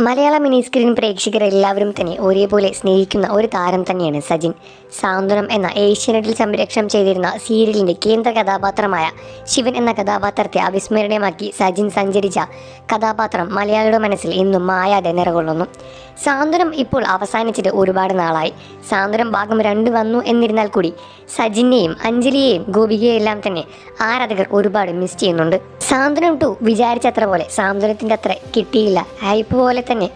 മലയാള mini screen പ്രേക്ഷകരെല്ലാവരും തന്നെ ഒരേപോലെ സ്നേഹിക്കുന്ന ഒരു താരം തന്നെയാണ് സജിൻ. സാന്ത്വനം എന്ന ഏഷ്യാനെറ്റിൽ സംപ്രേഷണം ചെയ്തിരുന്ന സീരിയലിൻ്റെ കേന്ദ്ര കഥാപാത്രമായ ശിവൻ എന്ന കഥാപാത്രത്തെ അവിസ്മരണീയമാക്കി സജിൻ സഞ്ചരിച്ച കഥാപാത്രം മലയാളിയുടെ മനസ്സിൽ ഇന്നും മായാതെ നിറകൊള്ളുന്നു. സാന്ത്വനം ഇപ്പോൾ അവസാനിച്ചിട്ട് ഒരുപാട് നാളായി. സാന്ത്വനം ഭാഗം 2 വന്നു എന്നിരുന്നാൽ കൂടി സജിനെയും അഞ്ജലിയെയും ഗോപികയെല്ലാം തന്നെ ആരാധകർ ഒരുപാട് മിസ് ചെയ്യുന്നുണ്ട്. സാന്ത്വനം 2 വിചാരിച്ചത്ര പോലെ സാന്ത്വനത്തിൻ്റെ അത്ര കിട്ടിയില്ല. ഹൈപ്പ് പോലെ തന്നെ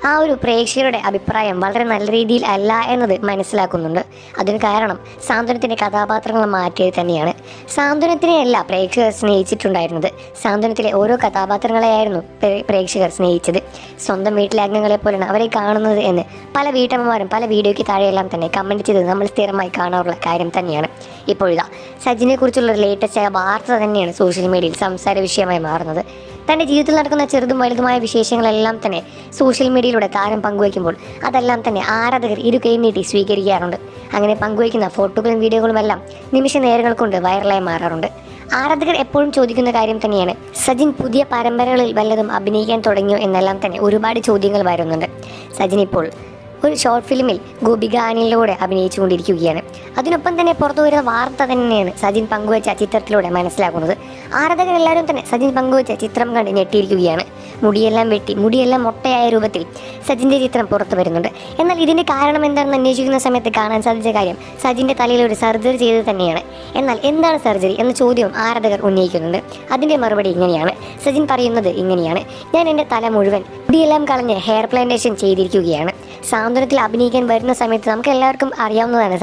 ആ ഒരു പ്രേക്ഷകരുടെ അഭിപ്രായം വളരെ നല്ല രീതിയിൽ അല്ല എന്നത് മനസ്സിലാക്കുന്നുണ്ട്. അതിന് കാരണം സാന്ത്വനത്തിൻ്റെ കഥാപാത്രങ്ങൾ മാറ്റിയത് തന്നെയാണ്. സാന്ത്വനത്തിനെയല്ല പ്രേക്ഷകർ സ്നേഹിച്ചിട്ടുണ്ടായിരുന്നത്, സാന്ത്വനത്തിലെ ഓരോ കഥാപാത്രങ്ങളെയായിരുന്നു പ്രേക്ഷകർ സ്നേഹിച്ചത്. സ്വന്തം വീട്ടിലെ അംഗങ്ങളെ പോലെയാണ് അവരെ കാണുന്നത് എന്ന് പല വീട്ടമ്മമാരും പല വീഡിയോയ്ക്ക് താഴെയെല്ലാം തന്നെ കമൻറ്റ് ചെയ്ത് നമ്മൾ സ്ഥിരമായി കാണാറുള്ള കാര്യം തന്നെയാണ്. ഇപ്പോഴിതാ സജിനെ കുറിച്ചുള്ള ലേറ്റസ്റ്റ് ആയ വാർത്ത തന്നെയാണ് സോഷ്യൽ മീഡിയയിൽ സംസാര വിഷയമായി മാറുന്നത്. തൻ്റെ ജീവിതത്തിൽ നടക്കുന്ന ചെറുതും വലുതുമായ വിശേഷങ്ങളെല്ലാം തന്നെ സോഷ്യൽ മീഡിയയിലൂടെ താരം പങ്കുവയ്ക്കുമ്പോൾ അതെല്ലാം തന്നെ ആരാധകർ കൈ നീട്ടി സ്വീകരിക്കാറുണ്ട്. അങ്ങനെ പങ്കുവയ്ക്കുന്ന ഫോട്ടോകളും വീഡിയോകളുമെല്ലാം നിമിഷ നേരങ്ങൾ കൊണ്ട് വൈറലായി മാറാറുണ്ട്. ആരാധകർ എപ്പോഴും ചോദിക്കുന്ന കാര്യം തന്നെയാണ്, സജിൻ പുതിയ പരമ്പരകളിൽ വല്ലതും അഭിനയിക്കാൻ തുടങ്ങിയോ എന്നെല്ലാം തന്നെ ഒരുപാട് ചോദ്യങ്ങൾ വരുന്നുണ്ട്. സജിൻ ഇപ്പോൾ ഒരു ഷോർട്ട് ഫിലിമിൽ ഗോപിക അനിലിലൂടെ അഭിനയിച്ചുകൊണ്ടിരിക്കുകയാണ്. അതിനൊപ്പം തന്നെ പുറത്തു വരുന്ന വാർത്ത തന്നെയാണ് സജിൻ പങ്കുവച്ച ചിത്രത്തിലൂടെ മനസ്സിലാക്കുന്നത്. ആരാധകരെല്ലാവരും തന്നെ സജിൻ പങ്കുവച്ച ചിത്രം കണ്ട് ഞെട്ടിയിരിക്കുകയാണ്. മുടിയെല്ലാം വെട്ടി മുടിയെല്ലാം മൊട്ടയായ രൂപത്തിൽ സജിൻ്റെ ചിത്രം പുറത്തു വരുന്നുണ്ട്. എന്നാൽ ഇതിൻ്റെ കാരണം എന്താണെന്ന് അന്വേഷിക്കുന്ന സമയത്ത് കാണാൻ സാധിച്ച കാര്യം സജിൻ്റെ തലയിൽ ഒരു സർജറി ചെയ്തത് തന്നെയാണ്. എന്നാൽ എന്താണ് സർജറി എന്ന ചോദ്യവും ആരാധകർ ഉന്നയിക്കുന്നുണ്ട്. അതിൻ്റെ മറുപടി ഇങ്ങനെയാണ്. സജിൻ പറയുന്നത് ഇങ്ങനെയാണ്: ഞാൻ എൻ്റെ തല മുഴുവൻ മുടിയെല്ലാം കളഞ്ഞ് ഹെയർ പ്ലാന്റേഷൻ ചെയ്തിരിക്കുകയാണ്. സാന്ത്വനത്തിൽ അഭിനയിക്കാൻ വരുന്ന സമയത്ത് നമുക്ക് എല്ലാവർക്കും അറിയാവുന്നതാണ്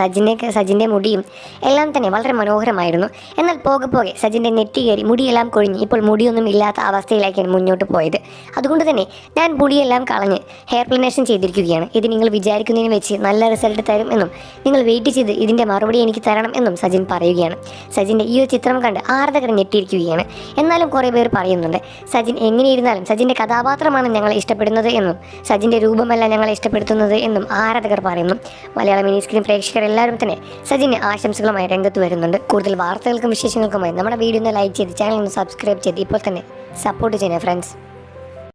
സജിൻ്റെ മുടിയും എല്ലാം തന്നെ വളരെ മനോഹരമായിരുന്നു. എന്നാൽ പോകെ പോകെ സജിൻ്റെ നെറ്റി കയറി മുടിയെല്ലാം കൊഴിഞ്ഞ് ഇപ്പോൾ മുടിയൊന്നും ഇല്ലാത്ത അവസ്ഥയിലേക്കാണ് മുന്നോട്ട് പോയത്. അതുകൊണ്ട് തന്നെ ഞാൻ മുടിയെല്ലാം കളഞ്ഞ് ഹെയർ പ്ലാന്റേഷൻ ചെയ്തിരിക്കുകയാണ്. ഇത് നിങ്ങൾ വിചാരിക്കുന്നതിന് വെച്ച് നല്ല റിസൾട്ട് തരും എന്നും നിങ്ങൾ വെയിറ്റ് ചെയ്ത് ഇതിൻ്റെ മറുപടി എനിക്ക് തരണം എന്നും സജിൻ പറയുകയാണ്. സജിൻ്റെ ഈ ഒരു ചിത്രം കണ്ട് ആരാധകർ ഞെട്ടിയിരിക്കുകയാണ്. എന്നാലും കുറേ പേർ പറയുന്നുണ്ട്, സജിൻ എങ്ങനെയിരുന്നാലും സജിൻ്റെ കഥാപാത്രമാണ് ഞങ്ങളെ ഇഷ്ടപ്പെടുന്നത് എന്നും സജിൻ്റെ രൂപമല്ല ഞങ്ങളെ ഇഷ്ടപ്പെടുത്തുന്നത് എന്നും ആരാധകർ പറയുന്നു. മലയാള മിനി സ്ക്രീൻ പ്രേക്ഷകർ എല്ലാവരും തന്നെ സജിന് ആശംസകളുമായി രംഗത്ത് വരുന്നുണ്ട്. കൂടുതൽ വാർത്തകൾക്കും വിശേഷങ്ങൾക്കുമായി നമ്മുടെ വീഡിയോ ഒന്ന് ലൈക്ക് ചെയ്ത് ചാനൽ ഒന്ന് സബ്സ്ക്രൈബ് ചെയ്ത് ഇപ്പോൾ തന്നെ സപ്പോർട്ട് ചെയ്യുക ഫ്രണ്ട്സ്.